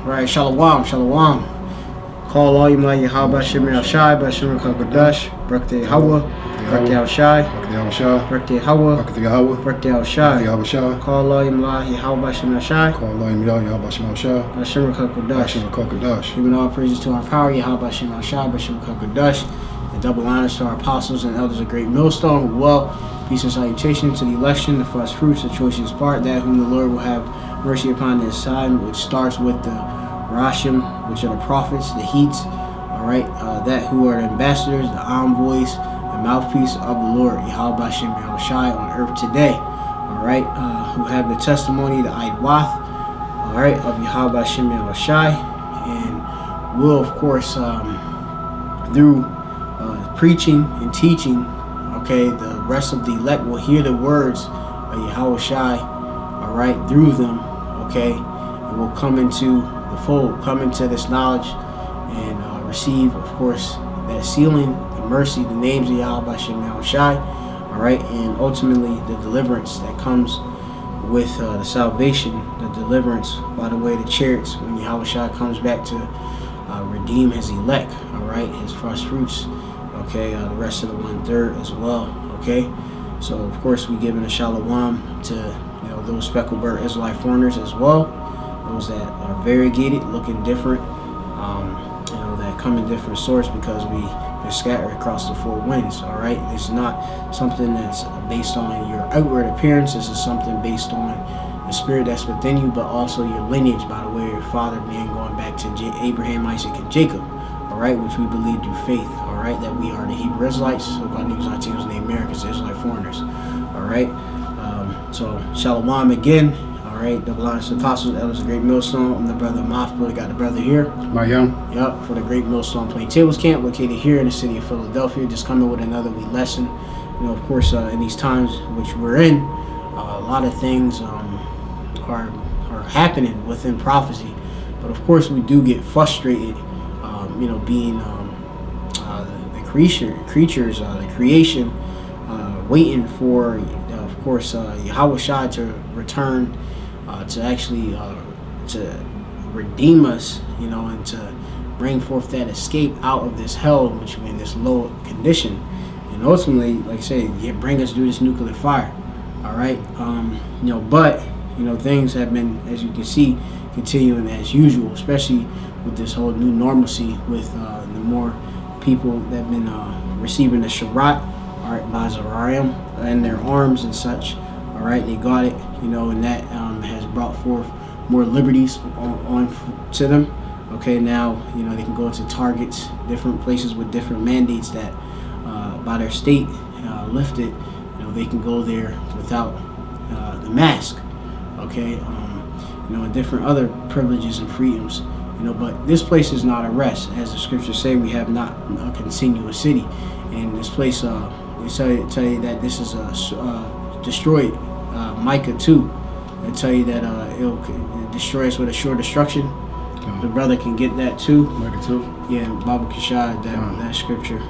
Right, Shalom, Shalom. Call all you like Yahweh Shemir Al-Shai, Bashim Kakadash, Birthday Hawa, Birthday Al-Shai, Birthday Hawa, Birthday Al-Shai. Call all you like Yahweh Shemir Al-Shai, Bashim Kakadash. Giving all praises to our power, Yahweh Shemir Al-Shai, Bashim Kakadash. And double honors to our apostles and elders of Great Millstone, who well, peace and salutation to the election, the first fruits, the choicest part, that whom the Lord will have mercy upon this side, which starts with the Rashim, which are the prophets, the Heats, all right, that who are the ambassadors, the envoys, the mouthpiece of the Lord, Yahweh Shem Yahushai, on earth today, all right, who have the testimony, the Idwath, all right, of Yahweh Shem Yahushai, and will, of course, through preaching and teaching, okay, the rest of the elect will hear the words of Yahushai, all right, through them, okay, and will come into the fold, come into this knowledge, and receive, of course, that sealing, the mercy, the names of Yahweh Shem Yahushai, all right, and ultimately the deliverance that comes with the salvation, the deliverance by the way of the chariots, when Yahushai comes back to redeem his elect, all right, his first fruits, okay, the rest of the 1/3 as well, okay. So of course we giving a shalom to those speckled bird Israelite foreigners as well, those that are variegated, looking different, that come in different sorts, because we are scattered across the four winds, all right. It's not something that's based on your outward appearance. This is something based on the spirit that's within you, but also your lineage by the way of your father being going back to Abraham, Isaac, and Jacob, all right, which we believe through faith, all right, that we are the Hebrew Israelites, so God news our teams in the Americas, Israelite foreigners, all right. So shalom again, all right, double honors to apostles, elders of Great Millstone. I'm the brother Mothbro. We got the brother here, Mayam. Yep, for the Great Millstone Plain Tables Camp, located here in the city of Philadelphia. Just coming with another week lesson. Of course, in these times which we're in, a lot of things are happening within prophecy, but of course we do get frustrated, being the creatures, the creation, waiting for, of course, Yahushua to return, to actually to redeem us, and to bring forth that escape out of this hell in which we're in, this low condition, and ultimately, like I say, bring us through this nuclear fire. All right, but things have been, as you can see, continuing as usual, especially with this whole new normalcy, with the more people that have been receiving the Shabbat, all right, by Zerahim and their arms and such, all right, they got it, and that has brought forth more liberties on to them. Okay, now they can go to targets, different places with different mandates that by their state lifted. They can go there without the mask. Okay, and different other privileges and freedoms. But this place is not a rest, as the scriptures say. We have not a continuous city, and this place, they tell you that this is destroyed. Micah 2, they tell you that it'll destroy us with a sure destruction. The brother can get that too. Micah 2. Yeah, Baba Kashad, that scripture.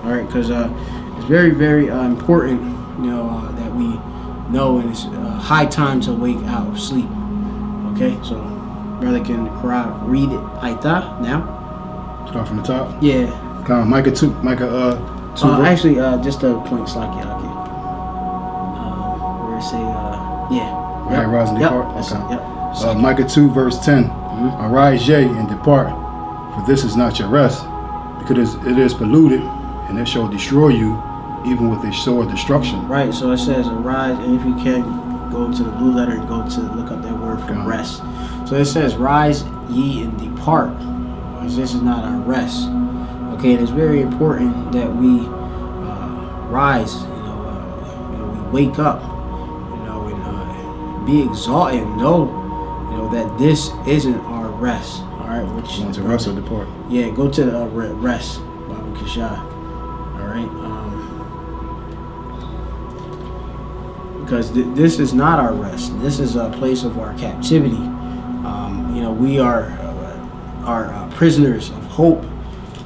All right, because it's very, very important, that we know, and it's high time to wake out of sleep. Okay, so brother can read it Aita now. Start from the top. Yeah. Micah 2. Micah 2. Actually, just a point slide, where it say, Right, rise and depart. Okay. Yep. Micah 2 verse 10. Arise, yea, and depart, for this is not your rest, because it is polluted, and it shall destroy you, even with a sword destruction. Right, so it says arise, and if you can, go to the blue letter and go to look up that word for rest. So it says rise ye and depart, because this is not our rest. Okay, and it's very important that we rise, we wake up, and be exalted, know, that this isn't our rest. All right, which want to rest or depart? Yeah, go to the rest, Baba Kashah. All right, because this is not our rest. This is a place of our captivity. We are prisoners of hope,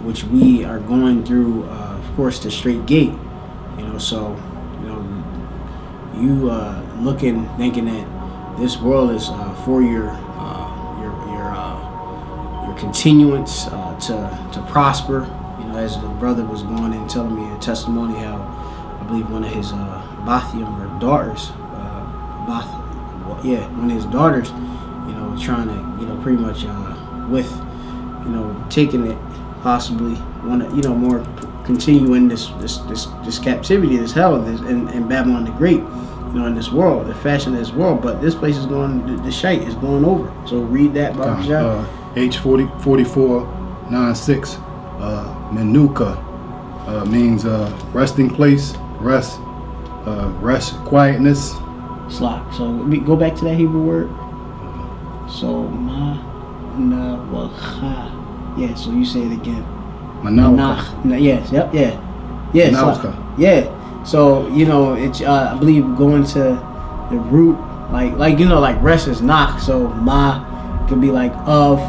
which we are going through, of course, the straight gate. So you looking, thinking that this world is for your continuance to prosper. You know, as the brother was going in telling me a testimony how I believe one of his Bathium or daughters, one of his daughters, you know, trying to, you know, pretty much with, you know, taking it possibly want to, you know, more continue in this captivity, this hell, and Babylon the Great, you know, in this world, the fashion of this world. But this place is going, the shite is going over. So read that, Baba Shah. H4496, Menuka means resting place, rest, quietness. Slop. So go back to that Hebrew word. So yeah. So you say it again. Manauka. Yes. Yep. Yeah. Yeah. Manauka. Yeah. So you know, it's I believe going to the root, like you know, like rest is knock. So ma could be like of,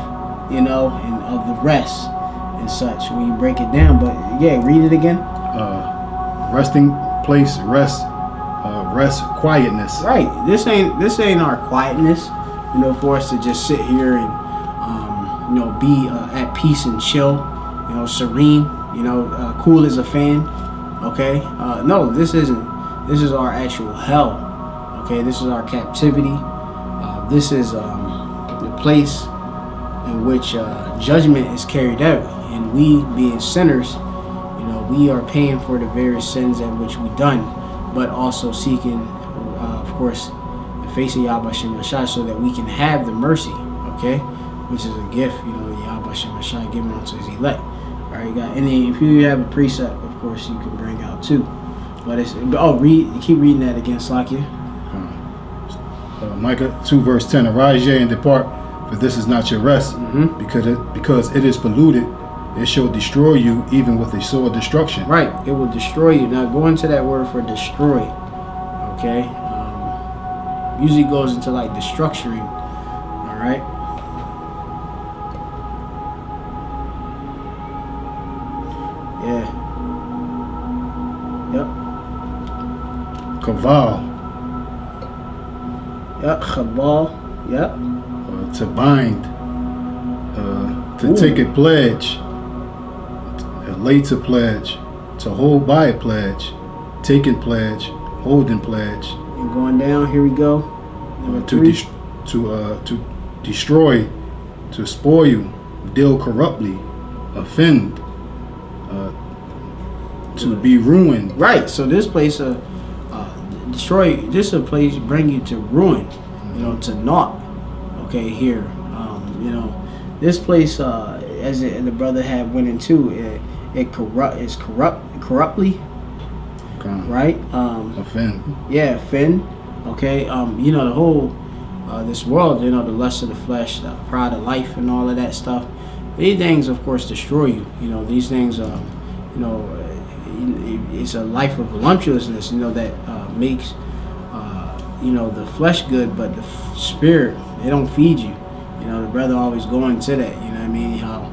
you know, and of the rest and such when you break it down. But yeah, read it again. Resting place, rest, quietness. Right. This ain't our quietness, you know, for us to just sit here and you know, be at peace and chill, you know, serene, you know, cool as a fan. Okay. No, this isn't. This is our actual hell. Okay. This is our captivity. This is the place in which judgment is carried out, and we, being sinners, you know, we are paying for the various sins in which we done, but also seeking, of course, the face of Yahweh Shem Yashai, so that we can have the mercy, okay, which is a gift, you know, Yahweh Shem Yashai given unto his elect. All right, you got any? If you have a precept, of course, you can bring out too. But it's keep reading that again, Slakia. Micah 2 verse 10. Arise ye and depart, for this is not your rest, because it is polluted. It shall destroy you, even with a sword destruction. Right, it will destroy you. Now go into that word for destroy. Okay, usually goes into like destructuring. All right. Yeah. Yep. Kaval. Yep. Chabal. Yep. To bind. To take a pledge. Lay to pledge. To hold by a pledge. Taking pledge. Holding pledge. And going down. Here we go. Number to destroy. To spoil. Deal corruptly. Offend. To be ruined. Right. So this place, destroy. This is a place bring you to ruin. You know, to naught. Okay, here. You know, this place, as the brother had went into, it corruptly. Right. Offend. Yeah, offend. Okay. You know, the whole this world. You know, the lust of the flesh, the pride of life, and all of that stuff. These things, of course, destroy you. You know, these things. You know. It's a life of voluptuousness, you know, that makes, you know, the flesh good, but the spirit, they don't feed you. You know, the brother always going to that, you know what I mean? How,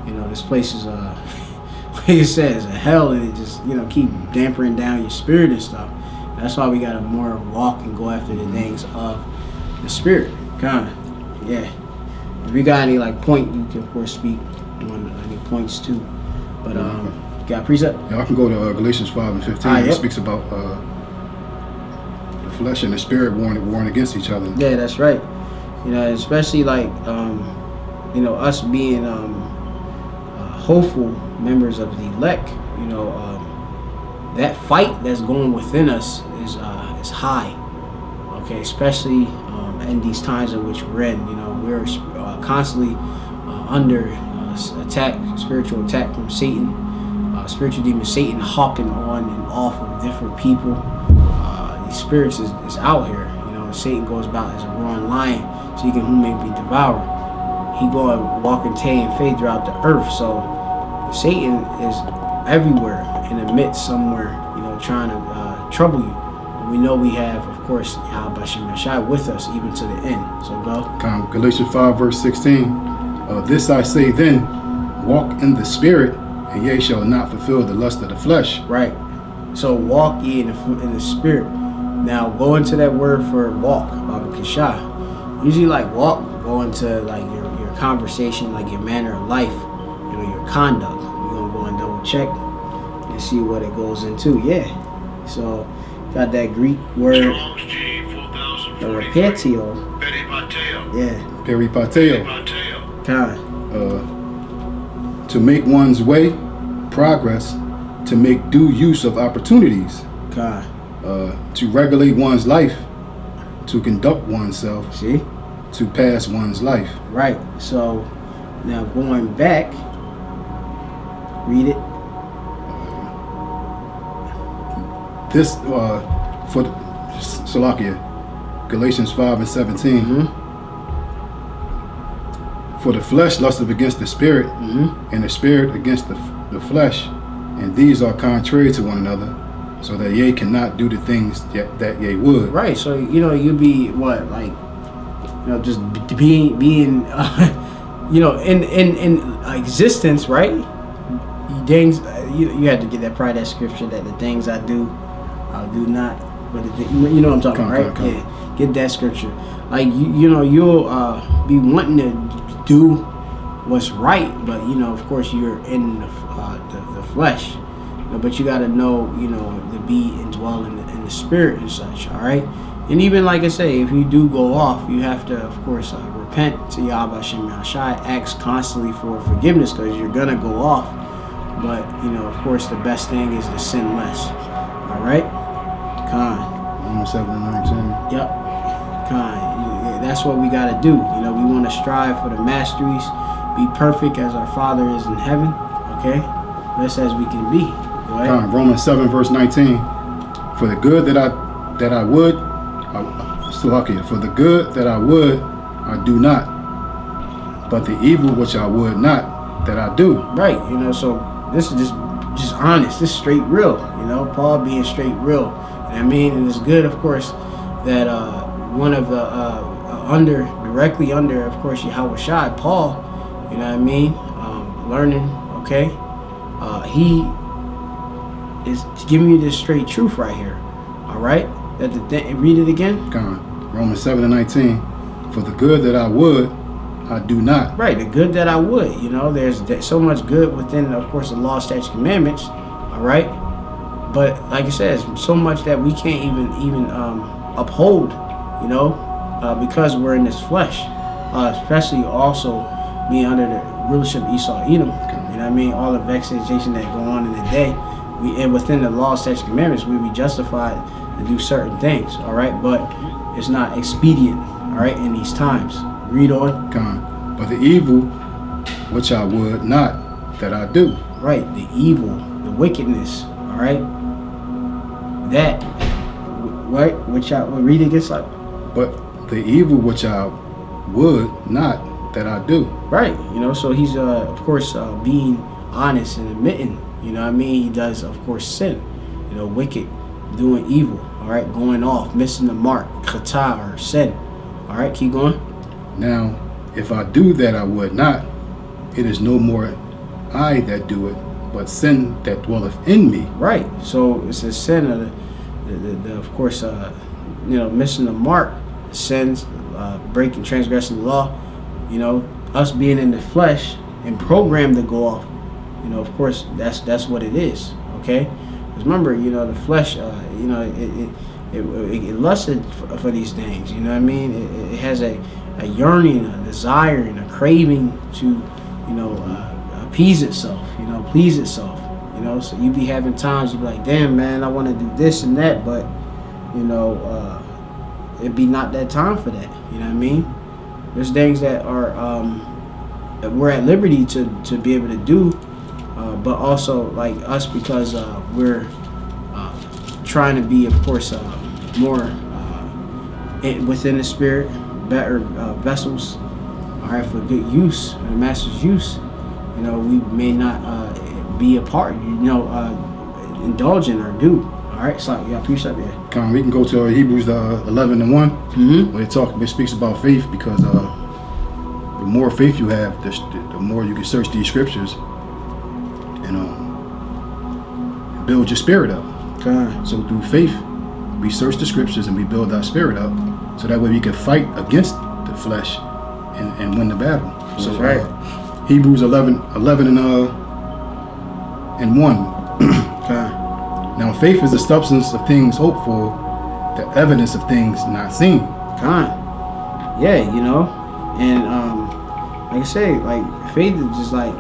you know, this place is, like it says, a hell, and it just, you know, keep dampering down your spirit and stuff. That's why we got to more walk and go after the things of the spirit, kind of, yeah. If you got any, like, point, you can, of course, speak on any points, too. But, got a precept? Yeah, I can go to Galatians 5 and 15. It speaks about the flesh and the spirit warring against each other. Yeah, that's right. You know, especially like, you know, us being hopeful members of the elect. You know, that fight that's going within us is high. Okay, especially in these times in which we're in. You know, we're constantly under attack, spiritual attack from Satan. Spiritual demon Satan hopping on and off of different people. These spirits is out here. You know, Satan goes about as a roaring lion, seeking whom may be devoured. He go and walk and tay and fade throughout the earth. So Satan is everywhere in the midst somewhere, you know, trying to trouble you. But we know we have, of course, Yahweh Shem Yashai with us even to the end. So go. Galatians 5 verse 16. This I say then, walk in the spirit, and ye shall not fulfill the lust of the flesh. Right. So walk ye in the spirit. Now go into that word for walk, Baba Kishah. Usually like walk, go into like your conversation, like your manner of life, you know, your conduct. We're gonna go and double check and see what it goes into. Yeah. So got that Greek word, peripateo. Yeah. Peripateo. Kind. To make one's way, progress, to make due use of opportunities, Kind. to regulate one's life, to conduct oneself, See? to pass one's life. Right. So now going back, read it. This for Salakia, Galatians 5:17. Mm-hmm. For the flesh lusteth against the spirit, and the spirit against the flesh, and these are contrary to one another, so that ye cannot do the things that ye would. Right. So you know you be what, like, you know, just being you know, in existence, right? Things you had to get that part of that scripture that the things I do not, but you know what I'm talking about, right? Yeah, get that scripture. Like you know you'll be wanting to do what's right, but you know, of course, you're in the flesh. You know, but you got to know, you know, to be and dwell in the spirit and such. All right, and even like I say, if you do go off, you have to, of course, repent to Yahweh Hashem Yahushai, ask constantly for forgiveness, because you're gonna go off. But you know, of course, the best thing is to sin less. All right, Khan. Romans 7:19. Yep, Khan. That's what we got to do. You know, we want to strive for the masteries, be perfect as our Father is in heaven. Okay, best as we can be. Go ahead. Romans 7:19. For the good that I would, for the good that I would, I do not. But the evil which I would not, that I do. Right. You know, so this is just honest. This is straight real. You know, Paul being straight real. And I mean, and it's good, of course, that one of the directly under, of course, Yahweh Shai, Paul, you know what I mean, learning, okay, he is giving you this straight truth right here, all right, that read it again. Come on. Romans 7:19, for the good that I would, I do not. Right, the good that I would, you know, there's so much good within, of course, the law, statutes, commandments, all right, but like I said, so much that we can't even uphold, you know, because we're in this flesh, especially also being under the rulership of Esau, Edom. You know what I mean? All the vexation that go on in the day, and within the law, statutes, commandments, we be justified to do certain things. All right, but it's not expedient. All right, in these times. Read on. But the evil which I would not, that I do. Right, the evil, the wickedness. All right, that right, which I will read against, like. But the evil which I would not, that I do. Right, you know, so he's of course being honest and admitting, you know what I mean, he does, of course, sin, you know, wicked, doing evil, all right, going off, missing the mark, chata, or sin. All right, keep going. Now, if I do that I would not, it is no more I that do it, but sin that dwelleth in me. Right, so it's a sin of the of course, you know, missing the mark, sins, breaking, transgressing the law, you know, us being in the flesh and programmed to go off, you know, of course, that's what it is, okay? Because remember, you know, the flesh, you know, it lusted for these things, you know what I mean? It has a yearning, a desire, and a craving to, you know, appease itself, you know, please itself, you know, so you be having times you be like, damn, man, I want to do this and that, but, you know, it'd be not that time for that, you know what I mean? There's things that are that we're at liberty to be able to do, but also like us, because we're trying to be, of course, more within the spirit, better vessels, all right, for good use, the master's use. You know, we may not be a part, you know, indulging or do. All right, so yeah, appreciate that. We can go to Hebrews 11:1, where it speaks about faith, because the more faith you have, the more you can search these scriptures and build your spirit up. So through faith, we search the scriptures and we build our spirit up, so that way we can fight against the flesh and win the battle. So That's right. Hebrews 11 and 1. Okay. Now faith is the substance of things hoped for, the evidence of things not seen. Yeah, you know, and like I say, like faith is just like,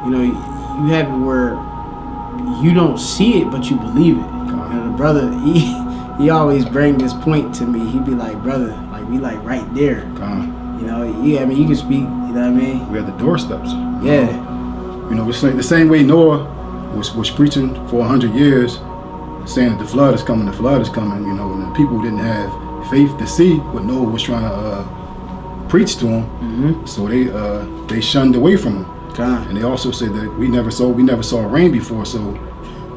you know, you have it where you don't see it, but you believe it. And the brother, he always bring this point to me. He'd be like, brother, like we like right there. You know, yeah, I mean, you can speak. You know what I mean? We're at the doorsteps. Yeah. You know, it's like the same way Noah was preaching for 100 years, saying that the flood is coming, you know, and the people didn't have faith to see what Noah was trying to preach to them. Mm-hmm. So they shunned away from him. And they also said that we never saw rain before, so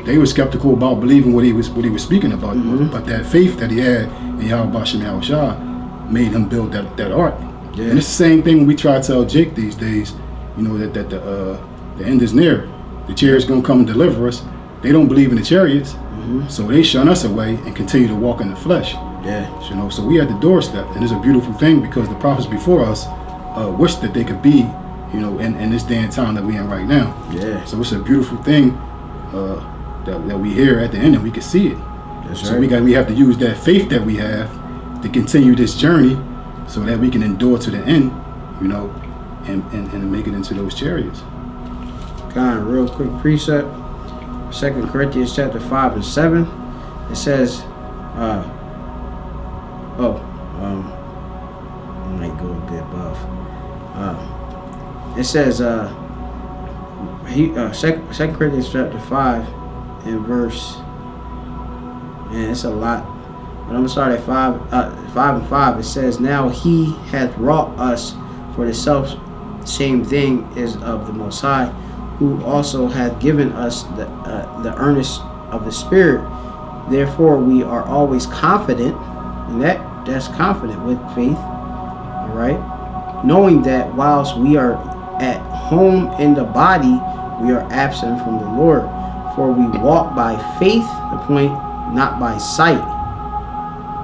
they were skeptical about believing what he was speaking about. Mm-hmm. But that faith that he had in Yahweh Shem Yahushua made him build that ark. Yeah. And it's the same thing when we try to tell Jake these days, you know, that the end is near. The chariot's gonna come and deliver us. They don't believe in the chariots, so they shun us away and continue to walk in the flesh. Yeah. You know, so we at the doorstep, and it's a beautiful thing because the prophets before us wished that they could be, you know, in this day and time that we're in right now. Yeah. So it's a beautiful thing that we hear at the end, and we can see it. That's So right. we have to use that faith that we have to continue this journey, so that we can endure to the end, you know, and make it into those chariots. Kind of real quick precept. 2 Corinthians chapter 5 and 7. It says, I might go a bit above. It says, 2 Corinthians chapter 5 and verse, man, it's a lot. But I'm gonna start at 5 and 5. It says, now he hath wrought us for the self same thing is of the Most High, who also hath given us the earnest of the Spirit. Therefore we are always confident, and that's confident with faith, all right? Knowing that whilst we are at home in the body, we are absent from the Lord. For we walk by faith, the point, not by sight.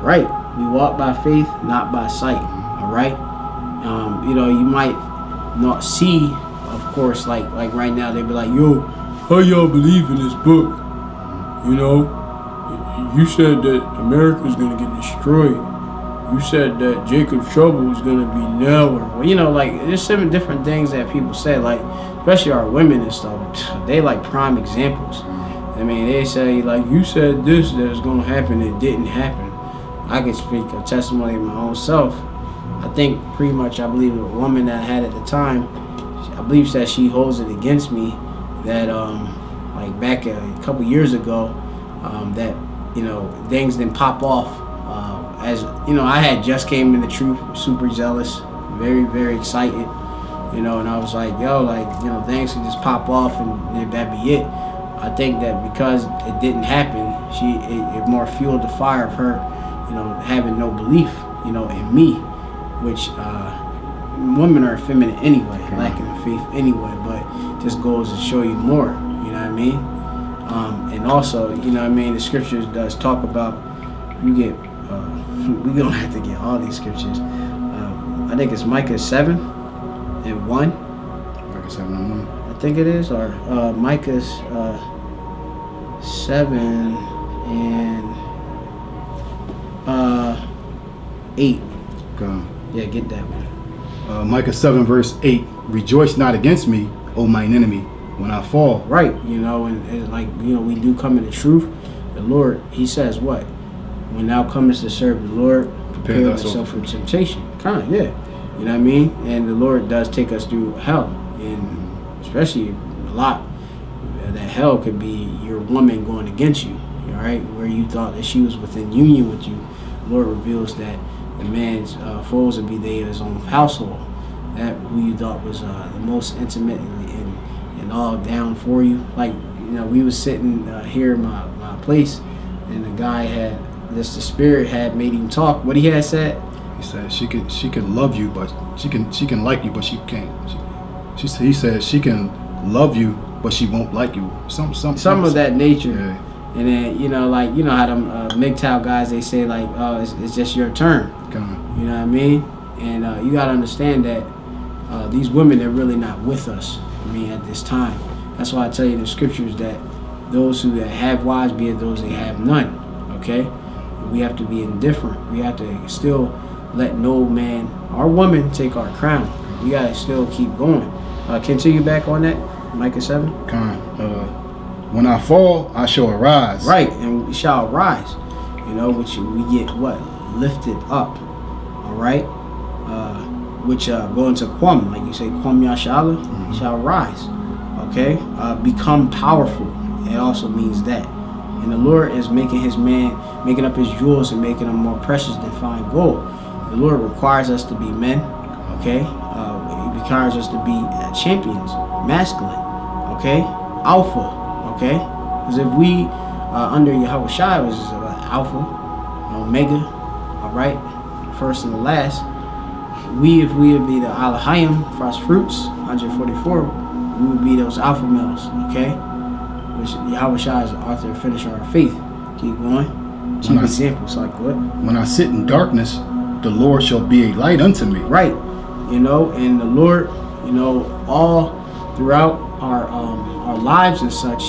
Right? We walk by faith, not by sight. All right? You know, you might not see, of course, like right now, they be like, yo, how y'all believe in this book? You know, you said that America's going to get destroyed. You said that Jacob's trouble is going to be now. Or, you know, like, there's 7 different things that people say, like, especially our women and stuff. They like prime examples. I mean, they say, like, you said this that's going to happen, it didn't happen. I can speak a testimony of my own self. I think pretty much, I believe the woman that I had at the time, I believe that she holds it against me that, like back a couple years ago, that, you know, things didn't pop off. As, you know, I had just came in the truth, super zealous, very, very excited, you know, and I was like, yo, like, you know, things can just pop off and that'd be it. I think that because it didn't happen, it more fueled the fire of her, you know, having no belief, you know, in me, which women are feminine anyway, lacking in faith anyway, but just goes to show you more, you know what I mean? And also, you know what I mean, the scriptures does talk about, you get, we don't have to get all these scriptures. I think it's Micah 7 and 1. Micah 7 and 1. I think it is, or Micah's 7 and 8. Okay. Yeah, get that one. Micah 7 verse 8. Rejoice not against me, O mine enemy, when I fall. Right, you know, and like, you know, we do come in the truth. The Lord, he says what? When thou comest to serve the Lord, prepare thyself for temptation. Kind of, yeah. You know what I mean? And the Lord does take us through hell. And especially a lot, that hell could be your woman going against you. All right? Where you thought that she was within union with you. The Lord reveals that the man's foes would be they his own household. That who you thought was the most intimate and all down for you. Like, you know, we was sitting here in my place, and the guy had the spirit had made him talk. What he had said? He said she can love you, but she can like you, but she can't. He said she can love you, but she won't like you. Some of that nature. Yeah. And then, you know, like, you know how them MGTOW guys, they say like, oh, it's just your turn. Okay. You know what I mean? And you gotta understand that these women, they're really not with us. I mean, at this time. That's why I tell you in the scriptures that those who that have wives, be it those that have none. Okay, we have to be indifferent. We have to still let no man or woman take our crown. We gotta still keep going. Continue back on that, Micah 7. When I fall, I shall arise. Right, and we shall rise. You know, which we get what? Lifted up. All right? Which go into Kwam, like you say, Kwam Yashala, shall rise. Okay? Become powerful. It also means that. And the Lord is making his man, making up his jewels and making them more precious than fine gold. The Lord requires us to be men. Okay? He requires us to be champions, masculine. Okay? Alpha. Okay, because if we under Yahweh Shai was Alpha, Omega, all right, first and the last. If we would be the Alahayim, first fruits, 144, we would be those alpha males. Okay, which Yahweh Shai is the author and finisher of our faith. Keep going. Two examples, like what? When I sit in darkness, the Lord shall be a light unto me. Right, and the Lord, all throughout our lives and such,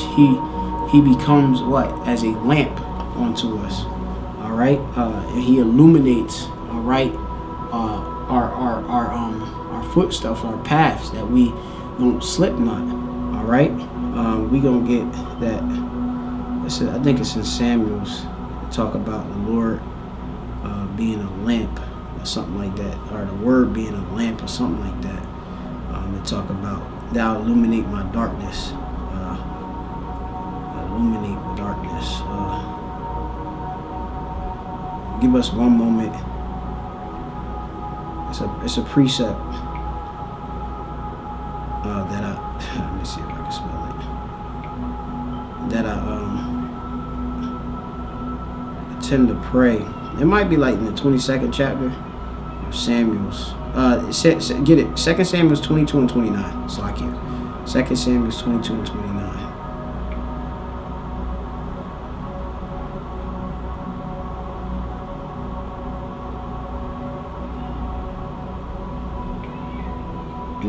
he becomes what? As a lamp unto us. All right, and he illuminates. All right, our footsteps, our paths, that we don't slip not. All right, we gonna get that. I think it's in Samuel's. Talk about the Lord being a lamp or something like that, or the word being a lamp or something like that. They talk about thou illuminate my darkness. Illuminate the darkness. Give us one moment. It's a precept that let me see if I can spell it. That I tend to pray. It might be like in the 22nd chapter of Samuel's. Get it. 2 Samuel's 22 and 29. So I can. 2 Samuel's 22 and 29.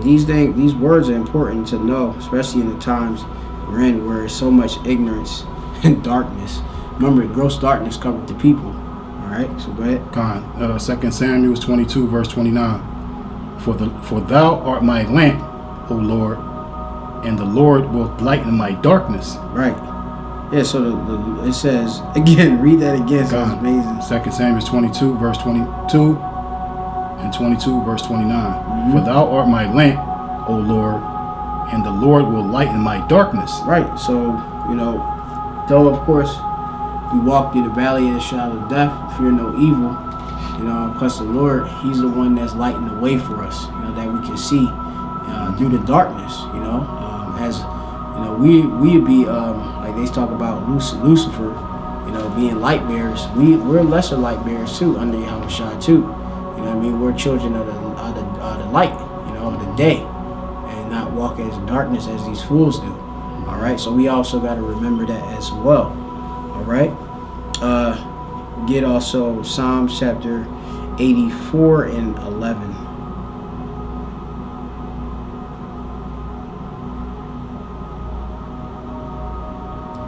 These words are important to know, especially in the times we're in, where there's so much ignorance and darkness. Remember, gross darkness covered the people. All right, so go ahead. 2 Samuel 22, verse 29. For thou art my lamp, O Lord, and the Lord will lighten my darkness. Right. Yeah. So it says again. Read that again. So it's amazing. 2 Samuel 22, verse 22. And 22 verse 29. For thou art my lamp, O Lord, and the Lord will lighten my darkness. Right. So, though of course we walk through the valley of the shadow of death, fear no evil, plus the Lord, he's the one that's lighting the way for us, that we can see through the darkness, as we be like they talk about Lucifer, being light bearers. We're lesser light bearers too under Yahweh Shai too. We're children of the light, of the day, and not walk as darkness as these fools do. All right, so we also got to remember that as well. All right, get also Psalms chapter 84 and 11.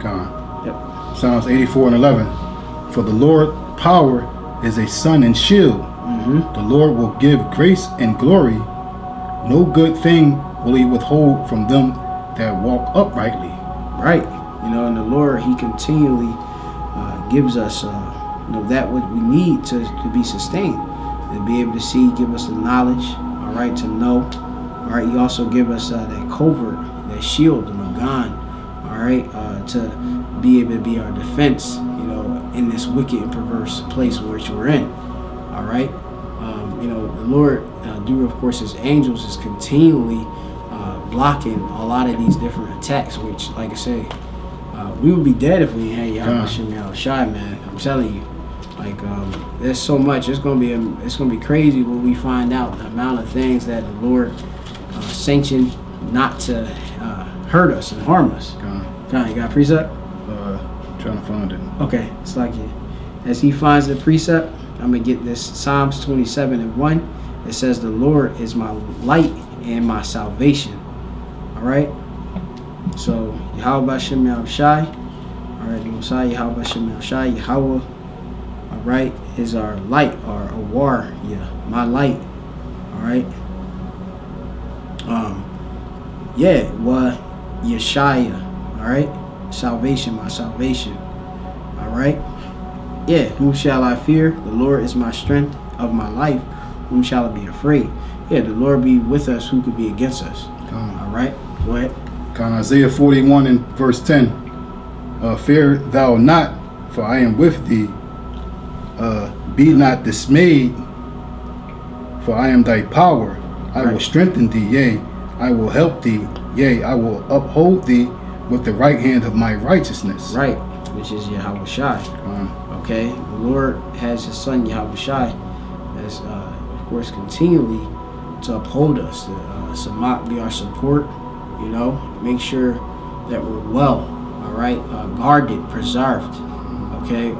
God. Yep. Psalms 84 and 11. For the Lord power is a sun and shield. The Lord will give grace and glory. No good thing will he withhold from them that walk uprightly. Right. And the Lord, he continually gives us that what we need to be sustained, to be able to see, give us the knowledge, all right, to know. All right, he also give us that covert, that shield, the Magan, all right, to be able to be our defense, in this wicked and perverse place which we're in. All right. The Lord, through of course his angels, is continually blocking a lot of these different attacks, which, like I say, we would be dead if we had Yahweh Shai, man. I'm telling you, like there's so much. It's gonna be crazy when we find out the amount of things that the Lord sanctioned not to hurt us and harm us. John, you got a precept? Trying to find it. Okay, it's like as he finds the precept, I'm gonna get this Psalms 27 and 1. It says the Lord is my light and my salvation. All right. So Yahweh Bashem Yahushai. All right. The Messiah Yahweh Bashem Yahushai. Yahweh. All right. Is our light, our awar. Yeah. My light. All right. Yeah. What Yeshaya. All right. Salvation. My salvation. All right. Yeah. Whom shall I fear? The Lord is my strength of my life. Whom shall I be afraid? Yeah, the Lord be with us. Who could be against us? All right, go ahead. Isaiah 41 and verse 10. Fear thou not, for I am with thee. Be not dismayed, for I am thy power. I will strengthen thee, yea, I will help thee, yea, I will uphold thee with the right hand of my righteousness. Right, which is Yahweh Shai. Okay, the Lord has his son Yahweh Shai as of course continually to uphold us, to Samak be our support, you know, make sure that we're well, all right, guarded, preserved. Okay,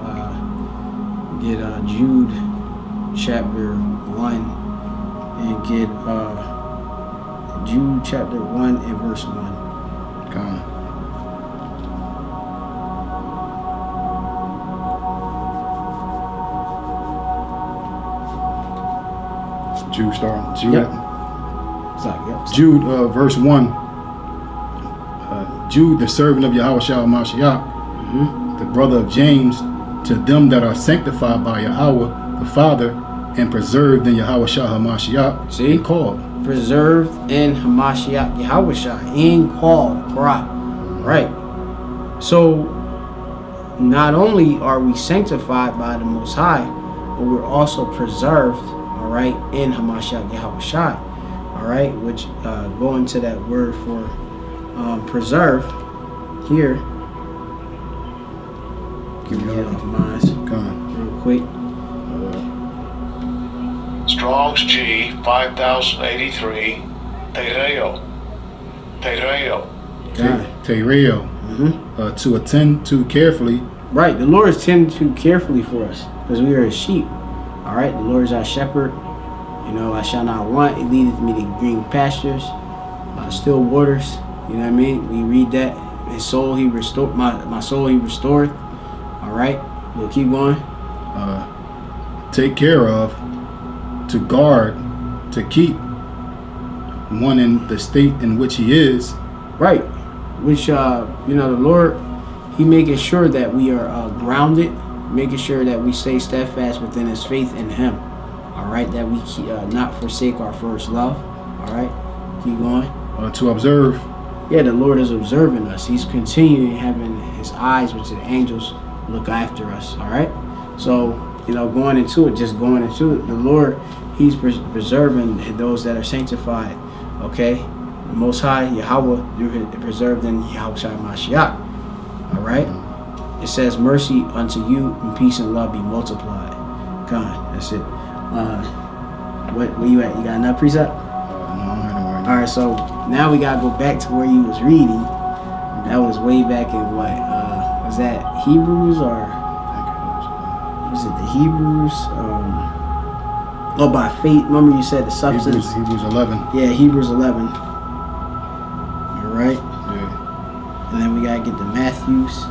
get Jude chapter 1 and get Jude chapter 1 and verse 1. Jude start. Jude. Yep. Sorry, yep. Jude verse 1. Jude, the servant of Yahweh Shah Mashiach, the brother of James, to them that are sanctified by Yahweh the Father and preserved in Yahweh Shah HaMashiach. See? Called. Preserved in Hamashiach Yahweh Shah. And called. Correct. Right. So, not only are we sanctified by the Most High, but we're also preserved, all right, in Hamashiach Yahweh Shah. All right, which go into that word for preserve here. Give me that off mine. Real quick. Strong's G 5083. Tereo. To attend to carefully. Right, the Lord is tending to carefully for us because we are his sheep. All right, the Lord is our shepherd. You know, I shall not want. It leadeth me to green pastures, still waters. You know what I mean? We read that. His soul he restored. My soul he restored. All right, we'll keep going. Take care of, to guard, to keep one in the state in which he is. Right, which you know, the Lord, he making sure that we are grounded, making sure that we stay steadfast within his faith in him. All right, that we not forsake our first love. All right, keep going. To observe. Yeah, the Lord is observing us. He's continuing having his eyes, which the angels look after us. All right, so you know, going into it, the Lord, he's preserving those that are sanctified. Okay, the Most High Yahweh, you're preserved in Yahweh Shai Mashiach. All right, it says mercy unto you and peace and love be multiplied. God, that's it. Where you at? You got enough precept? No, I'm not right. All right, so now we gotta go back to where you was reading. That was way back in what? Was that Hebrews or was it the Hebrews? By faith. Remember you said the substance. Hebrews 11. Yeah, Hebrews 11. All right. Yeah. And then we gotta get the Matthews.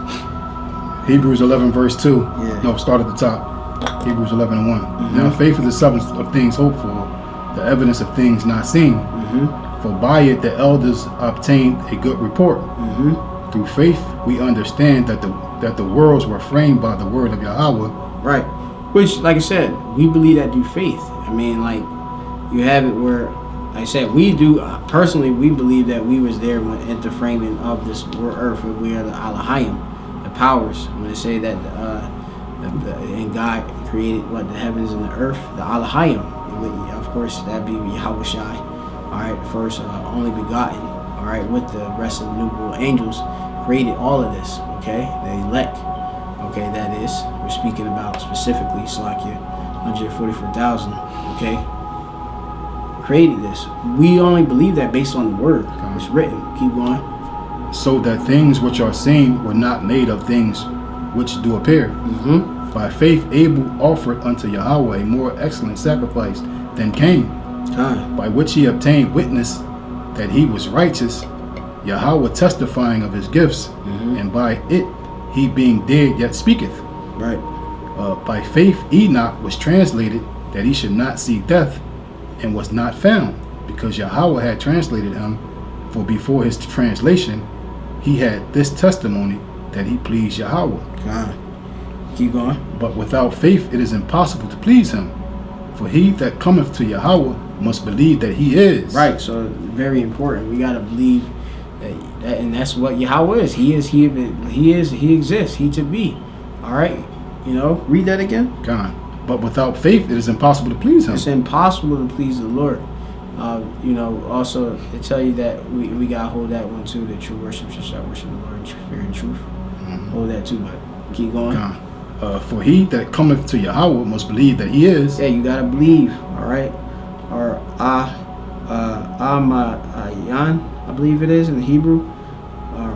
Hebrews 11 verse 2. Yeah. No, start at the top. Hebrews 11 and 1. Now faith is the substance of things hoped for, the evidence of things not seen. For by it the elders obtained a good report. Through faith we understand that the worlds were framed by the word of Yahweh. Right. Which, like I said, we believe that through faith. I mean, like, you have it where, like I said, we do, personally, we believe that we was there when at the framing of this earth, and we are the Alahayim, the powers. When they say that and God created what, the heavens and the earth, the Alahayim. Of course, that'd be Yahweh Shai. All right, first only begotten. All right, with the rest of the innumerable angels, created all of this. Okay, the elect. Okay, that is, we're speaking about specifically Salakia 144,000. Okay, created this. We only believe that based on the word. It's written. Keep going. So that things which are seen were not made of things which do appear. By faith Abel offered unto Yahweh a more excellent sacrifice than Cain, by which he obtained witness that he was righteous, Yahweh testifying of his gifts, and by it he being dead yet speaketh. Right. By faith Enoch was translated that he should not see death, and was not found, because Yahweh had translated him. For before his translation, he had this testimony that he pleased Yahweh. Keep going. But without faith it is impossible to please him. For he that cometh to Yahweh must believe that he is. Right. So very important. We gotta believe that, and that's what Yahweh is. He is. He exists. He to be. All right. You know. Read that again. God. But without faith it is impossible to please him. It's impossible to please the Lord. You know, also to tell you that we gotta hold that one too. That true worship shall worship the Lord in spirit and truth. Hold that too, but keep going. God. For he that cometh to Yahweh must believe that he is. Yeah, you gotta believe. All right. Or Amayan, I believe it is in the Hebrew. Or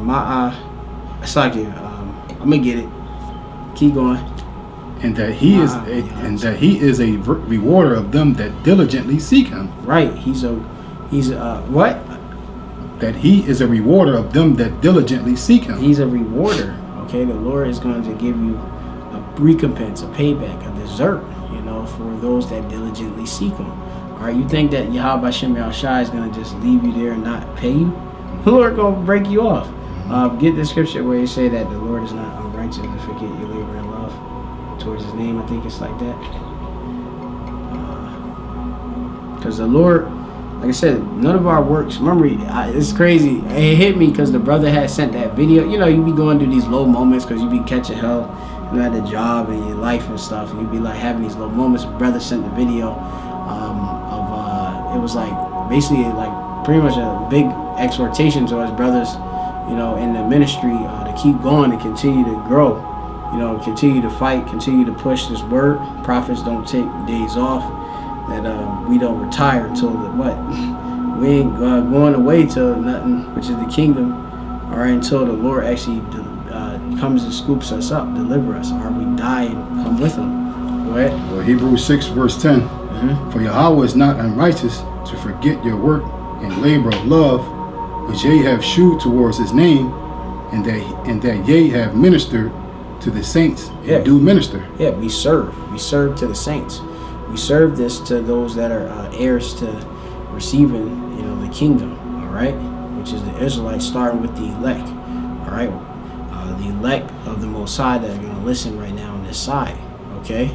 Saki. I'm gonna get it. Keep going. And that he is a rewarder of them that diligently seek him. Right. He's a what? That he is a rewarder of them that diligently seek him. He's a rewarder. Okay, the Lord is going to give you a recompense, a payback, a dessert, you know, for those that diligently seek him. All right, you think that Yahweh Hashem Shai is going to just leave you there and not pay you? The Lord going to break you off. Get the scripture where you say that the Lord is not unrighteous to forget your labor and love towards his name. I think it's like that. Because the Lord, like I said, none of our works, remember, it's crazy. It hit me because the brother had sent that video. You know, you be going through these low moments because you be catching hell, you know, at the job and your life and stuff. And you be like having these low moments. The brother sent the video it was like basically like pretty much a big exhortation to his brothers, you know, in the ministry to keep going and continue to grow, you know, continue to fight, continue to push this word. Prophets don't take days off. That we don't retire until we ain't going away till nothing, which is the kingdom, or until the Lord actually comes and scoops us up, deliver us, or we die and come with him. Go ahead. Well, Hebrews 6 verse 10. For Yahweh is not unrighteous to forget your work and labor of love, which ye have shewed towards his name, and that ye have ministered to the saints and do minister. Yeah, we serve to the saints. We serve this to those that are heirs to receiving, you know, the kingdom, all right, which is the Israelites, starting with the elect, all right, the elect of the Most High that are going to listen right now on this side, okay,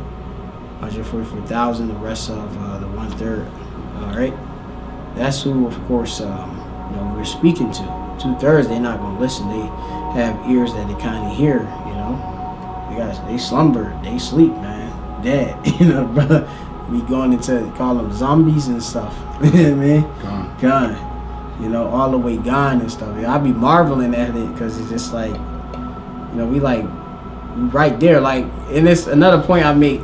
144,000, the rest of the 1/3, all right. That's who, of course, you know, we're speaking to. 2/3, they're not going to listen. They have ears that they kind of hear, you know. They slumber, they sleep, man, dead, you know, brother. We going into call them zombies and stuff. You know what I mean? Gone. You know, all the way gone and stuff. I be marveling at it because it's just like, you know, we right there. Like, and it's another point I make.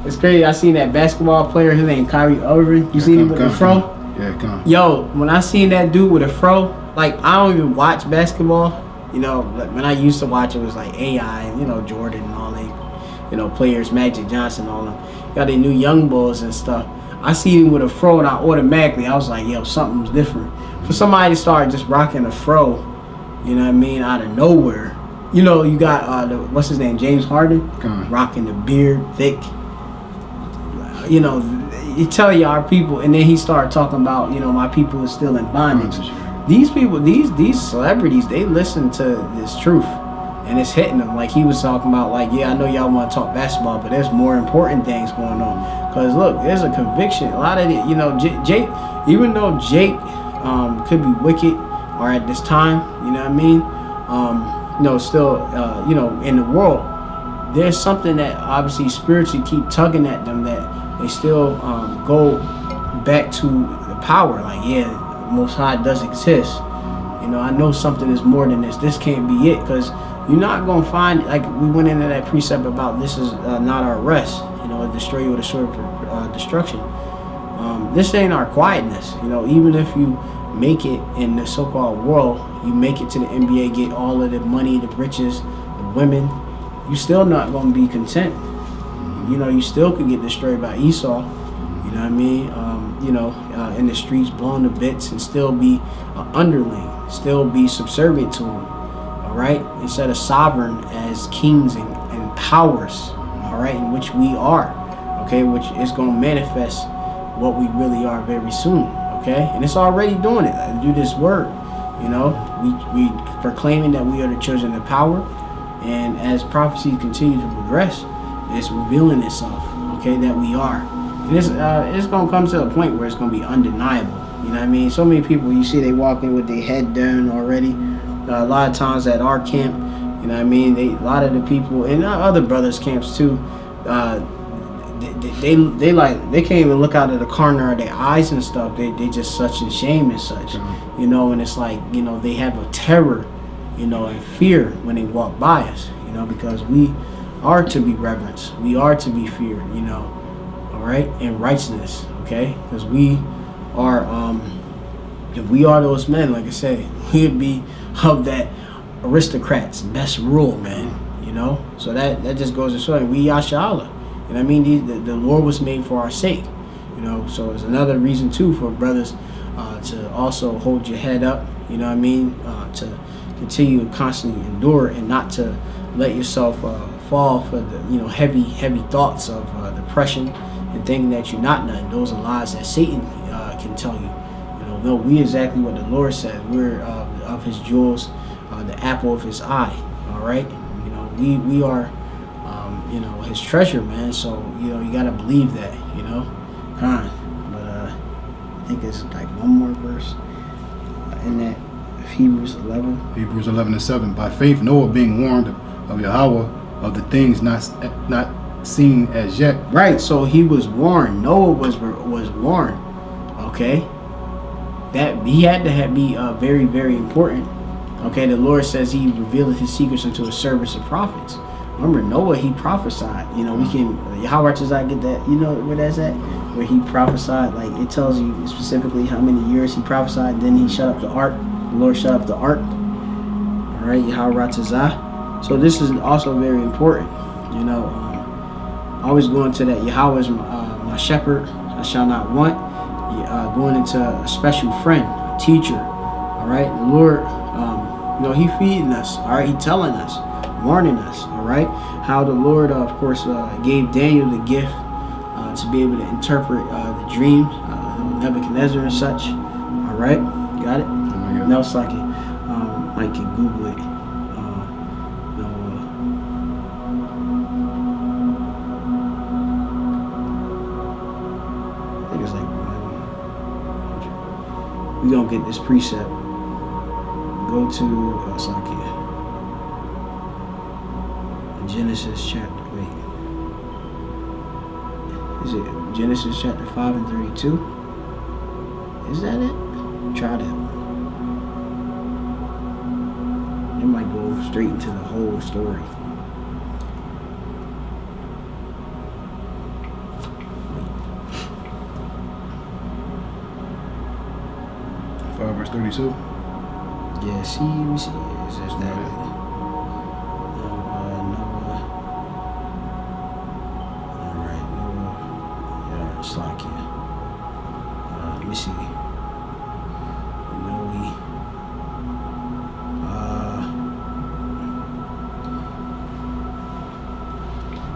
It's crazy. I seen that basketball player. His name Kyrie Irving. You seen him with the fro? Yeah, gone. Yo, when I seen that dude with a fro, like I don't even watch basketball. You know, when I used to watch, it was like AI, you know, Jordan and all that, you know, players, Magic Johnson, all them. Got their new young boys and stuff. I see him with a fro, and I was like, yo, something's different. For somebody to start just rocking a fro, you know what I mean, out of nowhere. You know, you got what's his name, James Harden, rocking the beard, thick. You know, you tell you our people, and then he started talking about, you know, my people is still in bondage. These people, these celebrities, they listen to this truth, and it's hitting them. Like he was talking about, like, yeah, I know y'all want to talk basketball, but there's more important things going on. Cause look, there's a conviction. A lot of it, you know, Jake, even though Jake could be wicked, or at this time, you know what I mean, you know, still, you know, in the world, there's something that obviously spiritually keep tugging at them, that they still go back to the power. Like, yeah, Most High does exist. You know, I know something is more than this. This can't be it, because you're not going to find, like we went into that precept about this is not our rest, you know, destroy you with a sword of destruction. This ain't our quietness. You know, even if you make it in the so-called world, you make it to the NBA, get all of the money, the riches, the women, you still not going to be content. You know, you still could get destroyed by Esau. You know what I mean? in the streets, blown to bits, and still be an underling, still be subservient to him. All right, instead of sovereign as kings and powers. All right, in which we are. Okay, which is going to manifest what we really are very soon. Okay, and it's already doing it through this word. We proclaiming that we are the children of power, and as prophecy continue to progress, it's revealing itself. Okay, that we are, and it's going to come to a point where it's going to be undeniable. You know what I mean? So many people you see they walk in with their head down already. A lot of times at our camp, you know what I mean? A lot of the people and other brothers' camps too. They can't even look out of the corner of their eyes and stuff. They just such in shame and such, and it's like, they have a terror, and fear when they walk by us, because we are to be reverenced, we are to be feared, all right, in righteousness, okay, because we are, if we are those men, like I say, we'd be of that aristocrats best rule, man, so that just goes to show you, we Yasha. And I mean, the Lord was made for our sake, so it's another reason too for brothers to also hold your head up, to continue to constantly endure and not to let yourself fall for the, heavy thoughts of depression and thinking that you're not nothing. Those are lies that Satan can tell you. No, we exactly what the Lord said. We're of his jewels, the apple of his eye. All right, we are. His treasure, man. So, you gotta believe that, But I think it's like one more verse in that Hebrews 11. Hebrews 11:7. By faith, Noah being warned of Yahweh of the things not seen as yet. Right. So he was warned. Noah was warned. Okay. That he had to be very, very important. Okay. The Lord says he revealed his secrets unto his servants and prophets. Remember Noah, he prophesied. We can Yahweh Chazai get that, where that's at? Where he prophesied, like it tells you specifically how many years he prophesied, then he shut up the ark. The Lord shut up the ark. Alright, Yahweh Chazai. So this is also very important. Always going to that Yahweh is my shepherd, I shall not want. Going into a special friend, a teacher. Alright, the Lord, he feeding us, alright, he telling us, warning us, all right, how the Lord of course gave Daniel the gift to be able to interpret the dream, Nebuchadnezzar and such. All right, got it? No, it's like Mike can Google it. I think it's like we're gonna get this precept. Go to Saki. Genesis chapter, is it Genesis chapter 5 and 32? Is that it? Try that one. It might go straight into the whole story. 5 verse 32. Yeah, see, is that it? Let me see.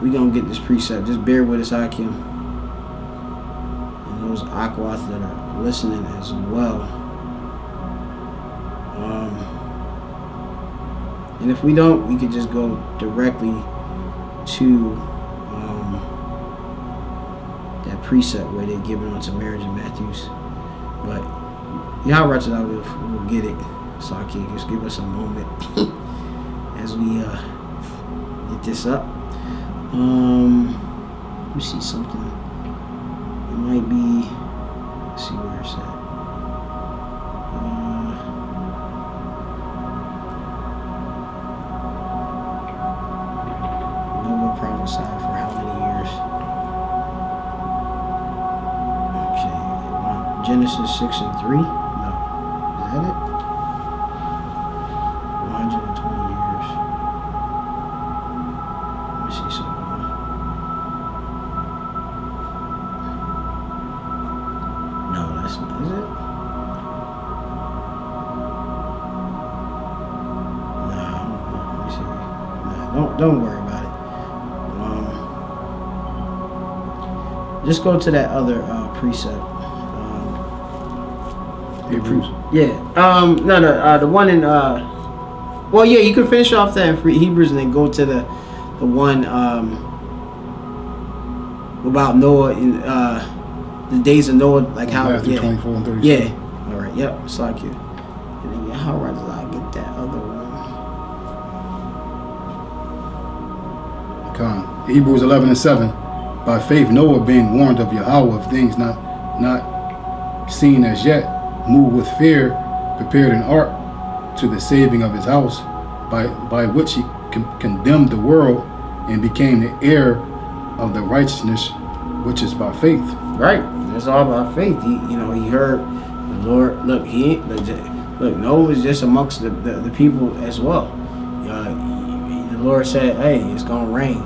We gonna get this precept. Just bear with us, Akim, and those Aquas that are listening as well. And if we don't, we could just go directly to that precept where they're giving on to marriage in Matthews. But Yahweh will get it. So I can just give us a moment as we get this up. Let me see something. It might be. Let's see where it's at. Noah prophesied for how many years? Okay, Genesis 6 and 3. No, is that it? 120 years. Let me see something. Don't worry about it. Just go to that other precept. Hebrews. No. The one in. Well, yeah, you can finish off that in Hebrews and then go to the one about Noah in the days of Noah, like how. Matthew 24 and 37. Yeah. All right. Yep. It's like you. And then how did I get that other one? Hebrews 11 and 7. By faith, Noah, being warned of Yahweh of things not seen as yet, moved with fear, prepared an ark to the saving of his house, by which he condemned the world and became the heir of the righteousness which is by faith. Right. It's all about faith. He heard the Lord. Look, Noah was just amongst the people as well. The Lord said, "Hey, it's gonna rain."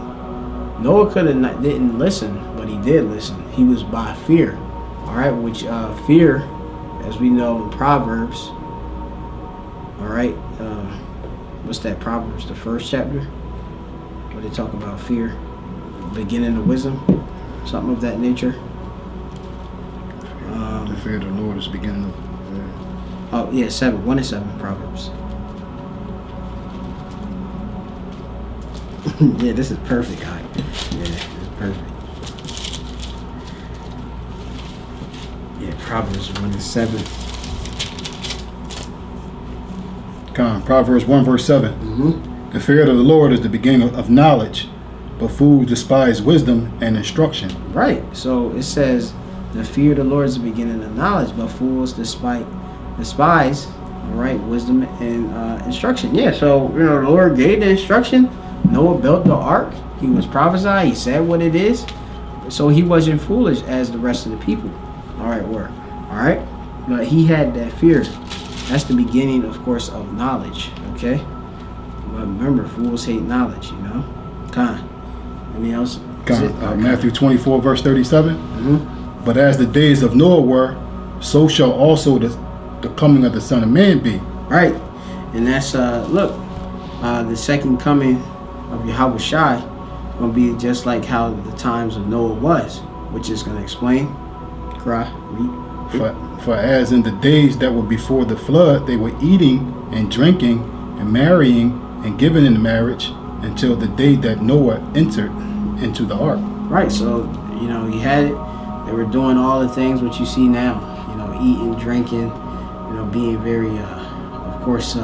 Noah didn't listen, but he did listen. He was by fear. All right, which fear, as we know in Proverbs. All right, what's that? Proverbs, the first chapter, where they talk about fear, beginning of wisdom, something of that nature. The fear of the Lord is the beginning of. 1 and 7 Proverbs. Yeah, this is perfect, guy. Yeah, this is perfect. Yeah, Proverbs 1 and 7. Proverbs 1 verse 7. Mm-hmm. The fear of the Lord is the beginning of knowledge, but fools despise wisdom and instruction. Right. So it says, the fear of the Lord is the beginning of knowledge, but fools despise, all right, wisdom and instruction. Yeah. So the Lord gave the instruction. Noah built the ark. He was prophesying. He said what it is. So he wasn't foolish as the rest of the people. All right. But he had that fear. That's the beginning, of course, of knowledge. Okay. But remember, fools hate knowledge. Anything else? Matthew 24 verse 37. Mm-hmm. But as the days of Noah were, so shall also the coming of the Son of Man be. Right. And that's the second coming of Yahweh Shai gonna be just like how the times of Noah was, which is gonna explain. Read. For as in the days that were before the flood, they were eating and drinking and marrying and giving in marriage until the day that Noah entered into the ark. Right. So you had it. They were doing all the things what you see now. Eating, drinking. Being very, of course,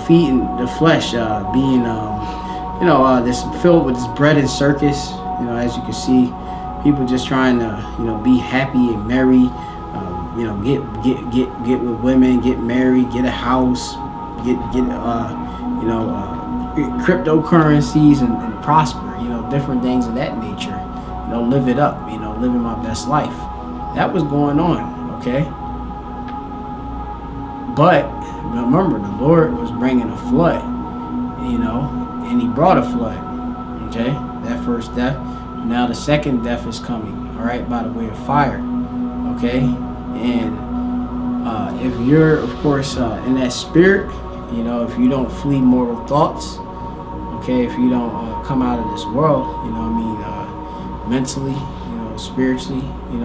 feeding the flesh. Being, this filled with this bread and circus. As you can see, people just trying to, be happy and merry. Get with women, get married, get a house, get cryptocurrencies and prosper. Different things of that nature. Live it up. Living my best life. That was going on. Okay. But remember, the Lord was bringing a flood. And He brought a flood. Okay. That first death. Now the second death is coming. All right, by the way of fire. Okay. And if you're, of course, in that spirit, if you don't flee mortal thoughts, okay, if you don't come out of this world, mentally, spiritually, and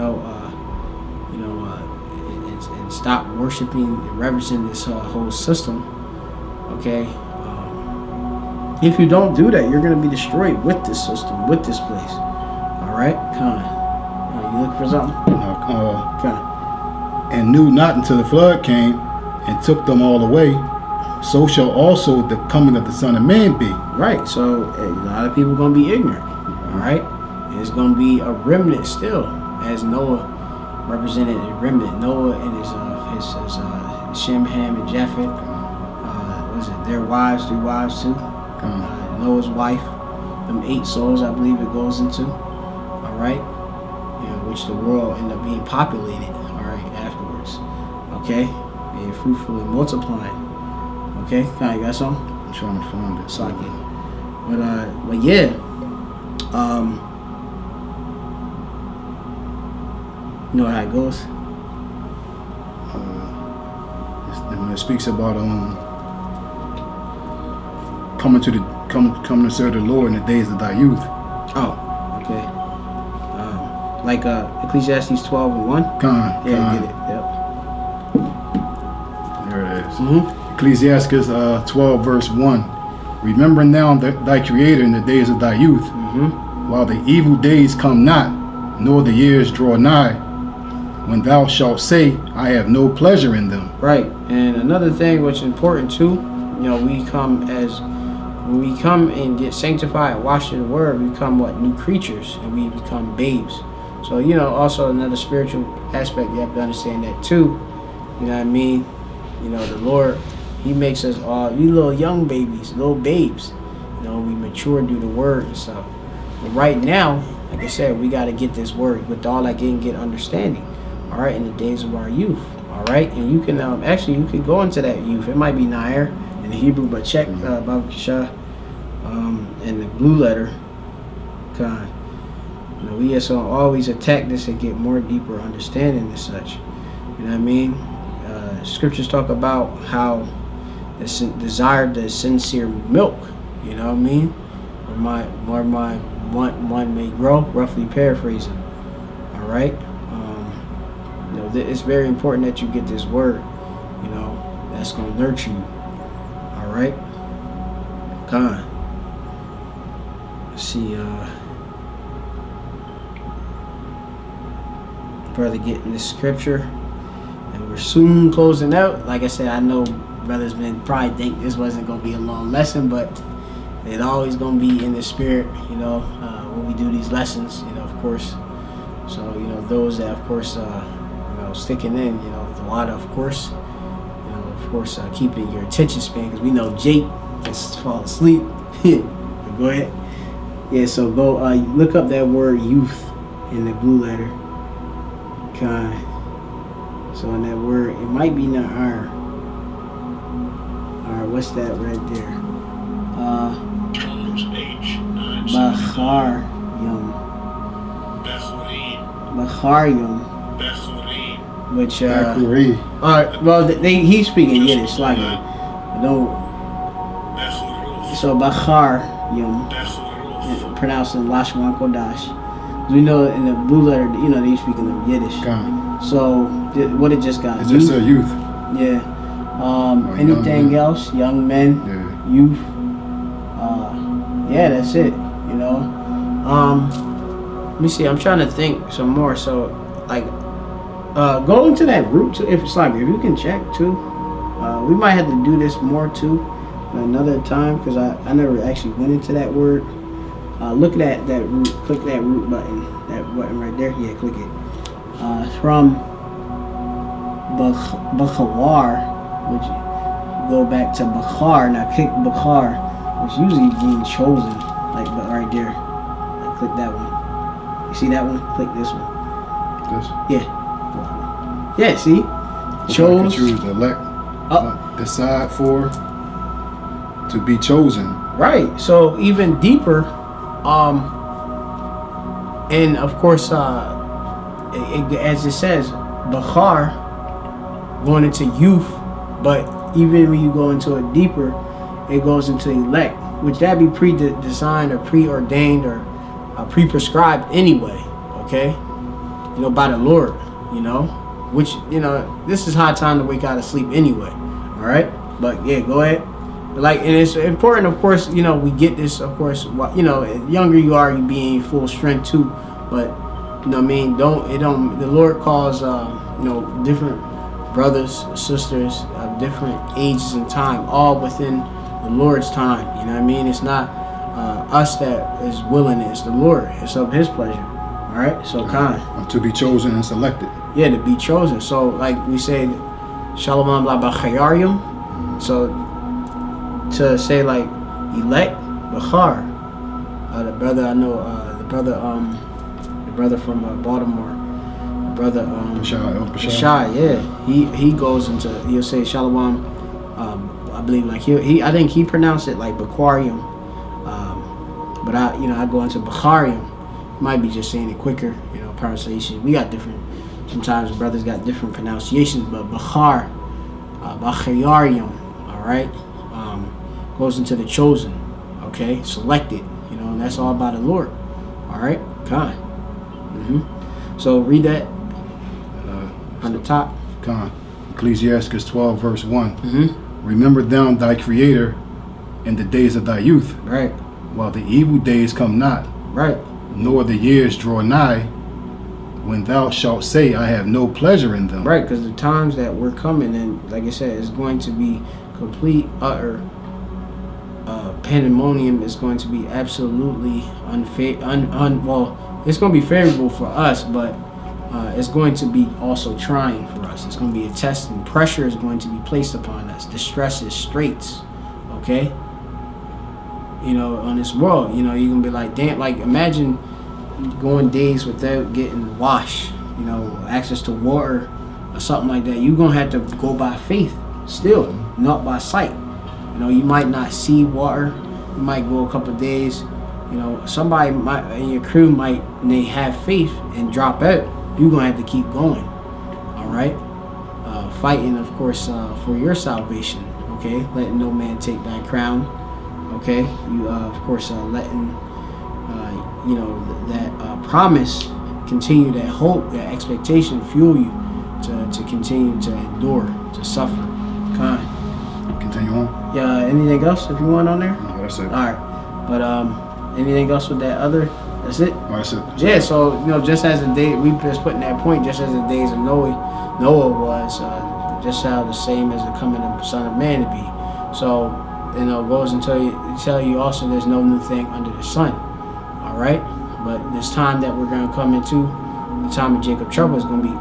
stop worshiping and reverencing this whole system, okay. If you don't do that, you're going to be destroyed with this system, with this place. All right, you looking for something? And knew not until the flood came and took them all away. So shall also the coming of the Son of Man be. Right. So a lot of people are going to be ignorant. All right. There's going to be a remnant still, as Noah represented a remnant. Noah and his Shem, Ham, and Japheth. Their wives, 3 wives too. Noah's wife. Them 8 souls, I believe it goes into. All right. Which the world ended up being populated. All right. Afterwards. Okay. Being fruitful and multiplying. Okay. You got something? I'm trying to find it. Socket. But yeah. You know how it goes? When it speaks about coming to serve the Lord in the days of thy youth. Oh, okay. Like Ecclesiastes 12:1. Yeah, Get it. Yep. There it is. Mm-hmm. Ecclesiastes 12 verse 1. Remember now thy Creator in the days of thy youth, while the evil days come not, nor the years draw nigh, when thou shalt say, I have no pleasure in them. Right. And another thing which is important too, when we come and get sanctified, washed in the Word, we become new creatures, and we become babes. So also another spiritual aspect you have to understand that too. You know what I mean? The Lord, He makes us all little young babies, little babes. We mature through the Word and stuff. But right now, like I said, we got to get this Word with all that get understanding. All right, in the days of our youth. All right, and you can you could go into that youth. It might be Nair in the Hebrew, but check Baba Kishah in the blue letter. Khan. We just always attack this and get more deeper understanding and such. You know what I mean? Scriptures talk about how desire the sincere milk. You know what I mean? Where my one may grow. Roughly paraphrasing. All right. It's very important that you get this Word. That's gonna nurture you. All right. Khan. Let's see. Brother getting this scripture, and we're soon closing out. Like I said, I know brothers been probably think this wasn't gonna be a long lesson, but it always gonna be in the spirit, when we do these lessons, of course. So those that of course sticking in, the water, of course, keeping your attention span, because we know Jake just fall asleep. Go ahead. Yeah, so go look up that word youth in the blue letter. Okay. So in that word, it might be not iron. Alright, what's that right there? Strong's H9. Bacharyum. Bacharyum. Which alright, well he's speaking Yiddish, like don't. So Bacharyum, pronounced in Lashwan Kodash. We know in the blue letter, they speaking of Yiddish. So what it just got? It's just a youth. Yeah. Anything else? Young men. Yeah. Youth. Yeah, that's it. Let me see. I'm trying to think some more. So go into that root too. If it's if you can check too. We might have to do this more too another time, because I never actually went into that word. Look at that root. Click that root button. That button right there. Yeah, click it. From Bakhawar, which go back to Bakhar. Now click Bakhar, which usually being chosen. But right there. Click that one. You see that one? Click this one. This? Yeah. Yeah. See. Chose. Choose elect. Decide for. To be chosen. Right. So even deeper. And of course, as it says, Bakhar, going into youth, but even when you go into it deeper, it goes into elect, which that be pre-designed or preordained or pre-prescribed anyway, okay? By the Lord, which, this is high time to wake out of sleep anyway, all right? But yeah, go ahead. And it's important, of course, we get this, of course, the younger you are, you be in full strength too, but, the Lord calls, different brothers, sisters of different ages and time, all within the Lord's time, It's not us that is willing, it's the Lord, it's of His pleasure, all right? So, to be chosen and selected. Yeah, to be chosen. So, like we said, Shalom la Bachayarium, so, to say elect Bachar, the brother I know, the brother from Baltimore, the brother Bashai, yeah, he goes into, he'll say Shalom, I believe I think he pronounced it like Baquarium, but I go into Bacharium, might be just saying it quicker, pronunciation. We got different, sometimes brothers got different pronunciations, but Bachar, Bachayarium, all right. goes into the chosen, okay, selected, you know, and that's all by the Lord. All right, Khan. So read that on the top. Khan. Ecclesiastes 12 verse 1. Remember thou thy Creator in the days of thy youth, Right. while the evil days come not, Right. nor the years draw nigh, when thou shalt say, I have no pleasure in them. Right, because the times that we're coming in, like I said, is going to be complete, utter pandemonium. Is going to be absolutely well, it's going to be favorable for us, but it's going to be also trying for us. It's going to be a test, and pressure is going to be placed upon us. Distresses, straits, okay? You know, on this world, you know, you're going to be like, damn, like imagine going days without getting washed, you know, access to water or something like that. You're going to have to go by faith still, not by sight. You know, you might not see water. You might go a couple of days. You know, somebody might in your crew might, and they have faith and drop out. You're going to have to keep going. All right? Fighting, of course, for your salvation. Okay? Letting no man take thy crown. Okay? You, of course, letting, you know, that promise continue, that hope, that expectation fuel you to continue to endure, to suffer. Kind. Continue on. Yeah, anything else if you want on there? No, that's it. Alright. But anything else with that other? That's it? No, that's it. Yeah, so you know, just as the day we just putting that point, just as the days of Noah was, just how the same as the coming of the Son of Man to be. So, you know, goes and tell you also there's no new thing under the sun. Alright? But this time that we're gonna come into, the time of Jacob trouble is gonna be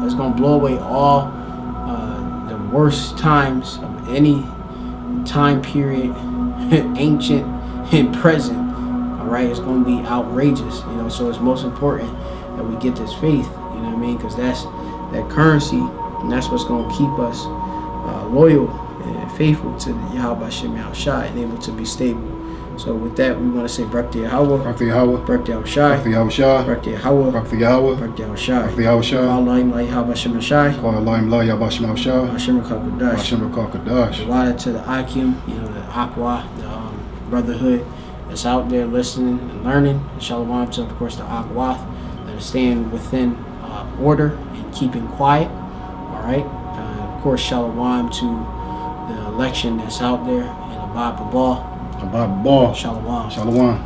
it's gonna blow away all the worst times of any time period, ancient and present. All right, it's going to be outrageous, you know. So it's most important that we get this faith, you know what I mean? Because that's that currency, and that's what's going to keep us loyal and faithful to the Yahweh Shem Yahushai and able to be stable. So with that, we want to say Barak Yahweh, Barak Yahweh, Barak Yahushai, Barak Yahushai, Barak Yahweh, Barak Yahweh, Barak Yahushai, Barak Yahushai, Allahim La Yahweh Shem Yahushai, Call Allahim La Yahweh Shem Yahushai, Hashem Kakadash. Hashem Rakakadash. Water to the Akim, you know, the Aqua, the brotherhood that's out there listening and learning. Shalom to, of course, the Aqua that are staying within order and keeping quiet. All right. Of course, Shalom to the election that's out there in Abba Ball. Abba Ball. Shalom. Shalom.